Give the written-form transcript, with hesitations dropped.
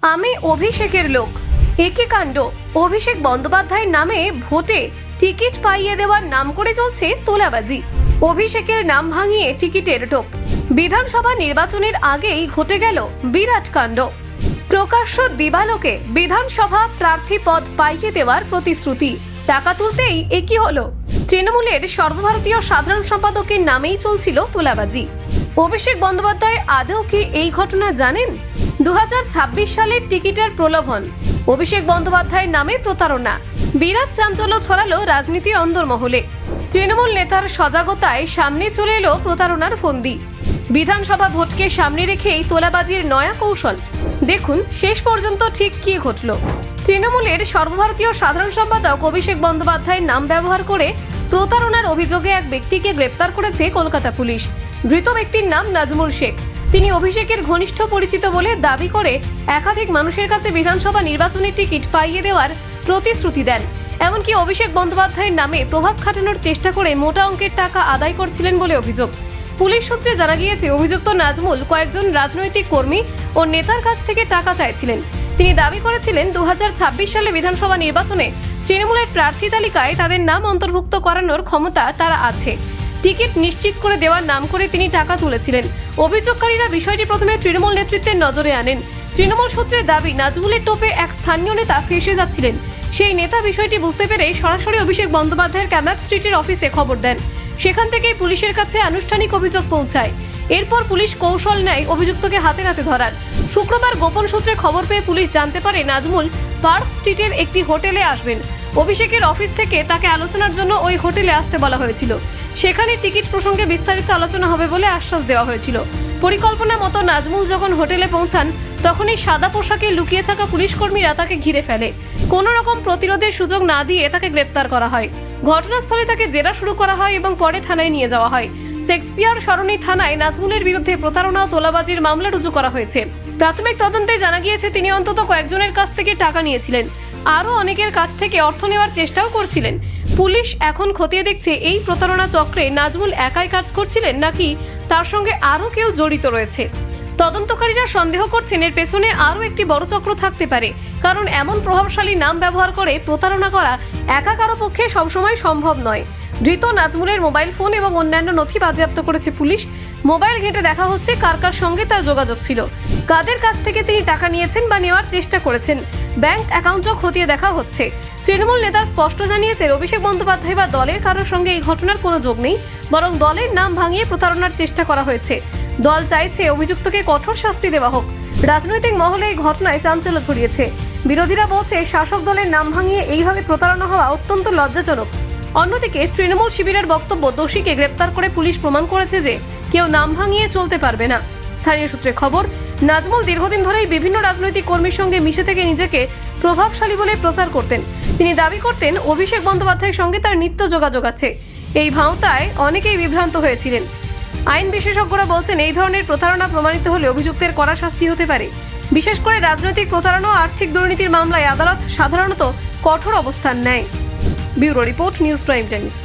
আমি অভিষেকের লোক। একই কাণ্ড, অভিষেক বন্দ্যোপাধ্যায়ের নামে ভোটে টিকিট পাইয়ে দেওয়ার নাম করে চলছে তোলাবাজি। অভিষেকের নাম ভাঙিয়ে টিকিটের টোপ। বিধানসভা নির্বাচনের আগেই ঘটে গেল বিরাট কাণ্ড। প্রকাশ্য দিবালোকে বিধানসভা প্রার্থী পদ পাইয়ে দেওয়ার প্রতিশ্রুতি, টাকা তুলতেই একই হলো। তৃণমূলের সর্বভারতীয় সাধারণ সম্পাদকের নামেই চলছিল তোলাবাজি। অভিষেক বন্দ্যোপাধ্যায় আদৌ কি এই ঘটনা জানেন? 2026 সালের টিকিটের প্রলোভন, অভিষেক বন্দ্যোপাধ্যায়ের নামে প্রতারণা, বিরাট চাঞ্চল্য ছড়ালো রাজনীতি অন্দরমহলে। তৃণমূল নেতার সজাগতায় সামনে চলে এলো প্রতারণার ফন্দি। বিধানসভা ভোটকে সামনে রেখেই তোলাবাজির নয়া কৌশল। দেখুন শেষ পর্যন্ত ঠিক কি ঘটল। তৃণমূলের সর্বভারতীয় সাধারণ সম্পাদক অভিষেক বন্দ্যোপাধ্যায়ের নাম ব্যবহার করে প্রতারণার অভিযোগে এক ব্যক্তিকে গ্রেপ্তার করেছে কলকাতা পুলিশ। ধৃত ব্যক্তির নাম নাজমুল শেখ। তিনি অভিষেকের ঘনিষ্ঠ পরিচিত বলে দাবি করে একাধিক মানুষের কাছে বিধানসভা নির্বাচনের টিকিট পাইয়ে দেওয়ার প্রতিশ্রুতি দেন। এমনকি অভিষেক বন্দ্যোপাধ্যায়ের নামে প্রভাব খাটানোর চেষ্টা করে মোটা অঙ্কের টাকা আদায় করছিলেন বলে অভিযোগ। পুলিশ সূত্রে জানা গিয়েছে, অভিযুক্ত নাজমুল কয়েকজন রাজনৈতিক কর্মী ও নেতার কাছ থেকে টাকা চাইছিলেন। তিনি দাবি করেছিলেন 2026 সালে বিধানসভা নির্বাচনে তৃণমূলের প্রার্থী তালিকায় তাদের নাম অন্তর্ভুক্ত করানোর ক্ষমতা তারা আছে। টিকিট নিশ্চিত করে দেওয়ার নাম করে তিনি টাকা তুলেছিলেন। অভিযোগকারীরা বিষয়টি প্রথমে তৃণমূল নেতৃত্বের নজরে আনেন। তৃণমূল সূত্রের দাবি, নাজমুলের টোপে এক স্থানীয় নেতা ফেঁসে যাচ্ছিলেন। সেই নেতা বিষয়টি বুঝতে পেরে সরাসরি অভিষেক বন্দ্যোপাধ্যায়ের ক্যামাক স্ট্রিটের অফিসে খবর দেন। সেখান থেকেই পুলিশের কাছে আনুষ্ঠানিক অভিযোগ পৌঁছায়। এরপর পুলিশ কৌশল নেয় অভিযুক্তকে হাতে নাতে ধরার। শুক্রবার গোপন সূত্রে খবর পেয়ে পুলিশ জানতে পারে নাজমুল পার্ক স্ট্রিটের একটি হোটেলে আসবেন। অভিষেকের অফিস থেকে তাকে আলোচনার জন্য ওই হোটেলে আসতে বলা হয়েছিল। সেখানে টিকিট প্রসঙ্গে বিস্তারিত আলোচনা হবে বলে আশ্বাস দেওয়া হয়েছিল। পরিকল্পনা মতো নাজমুল যখন হোটেলে পৌঁছান, তখনই সাদা পোশাকে লুকিয়ে থাকা পুলিশ কর্মীরা তাকে ঘিরে ফেলে। কোনো রকম প্রতিরোধের সুযোগ না দিয়ে তাকে গ্রেপ্তার করা হয়। ঘটনাস্থলে তাকে জেরা শুরু করা হয় এবং পরে থানায় নিয়ে যাওয়া হয়। শেক্সপিয়ার সরণি থানায় নাজমুলের বিরুদ্ধে প্রতারণা ও তোলাবাজির মামলা রুজু করা হয়েছে। প্রাথমিক তদন্তে জানা গিয়েছে, তিনি অন্তত কয়েকজনের কাছ থেকে টাকা নিয়েছিলেন, আরও অনেকের কাছ থেকে অর্থ নেওয়ার চেষ্টাও করছিলেন। পুলিশ এখন খতিয়ে দেখছে এই প্রতারণা চক্রে নাজমুল একাই কাজ করছিলেন নাকি তার সঙ্গে আরও কেউ জড়িত রয়েছে। তদন্তকারীরা সন্দেহ করছেন এর পেছনে আরও একটি বড় চক্র থাকতে পারে, কারণ এমন প্রভাবশালী নাম ব্যবহার করে প্রতারণা করা একা কারো পক্ষে সবসময় সম্ভব নয়। ধৃত নাজমুলের মোবাইল ফোন এবং অন্যান্য নথি বাজেয়াপ্ত করেছে পুলিশ। মোবাইল ঘেঁটে দেখা হচ্ছে কার কার সঙ্গে তার যোগাযোগ ছিল, কাদের কাছ থেকে তিনি টাকা নিয়েছেন বা নেওয়ার চেষ্টা করেছেন। ব্যাংক অ্যাকাউন্টও খতিয়ে দেখা হচ্ছে। তৃণমূল নেতা স্পষ্ট জানিয়েছেন, অভিষেক বন্দ্যোপাধ্যায় বা দলের কারোর সঙ্গে এই ঘটনার কোনো যোগ নেই, বরং দলের নাম ভাঙিয়ে প্রতারণার চেষ্টা করা হয়েছে। দল চাইছে অভিযুক্তকে কঠোর শাস্তি দেওয়া হোক। রাজনৈতিক মহলে এই ঘটনায় চাঞ্চল্য ছড়িয়েছে। বিরোধীরা বলছে, শাসক দলের নাম ভাঙিয়ে এইভাবে প্রতারণা হওয়া অত্যন্ত লজ্জাজনক। অন্যদিকে তৃণমূল শিবিরের বক্তব্য, দোষীকে গ্রেপ্তার করে পুলিশ প্রমাণ করেছে যে কেউ নাম ভাঙিয়ে চলতে পারবে না। স্থানীয় সূত্রে খবর, নাজমুল দীর্ঘদিন ধরেই বিভিন্ন রাজনৈতিক কর্মীর সঙ্গে মিশে থেকে নিজেকে প্রভাবশালী বলে প্রচার করতেন। তিনি দাবি করতেন অভিষেক বন্দ্যোপাধ্যায়ের সঙ্গে তার নিত্য যোগাযোগ আছে। এই ভাঁওতায় অনেকেই বিভ্রান্ত হয়েছিলেন। আইন বিশেষজ্ঞরা বলছেন, এই ধরনের প্রতারণা প্রমাণিত হলে অভিযুক্তের কড়া শাস্তি হতে পারে। বিশেষ করে রাজনৈতিক প্রতারণা ও আর্থিক দুর্নীতির মামলায় আদালত সাধারণত কঠোর অবস্থান নেয়। Bureau report, news prime Times.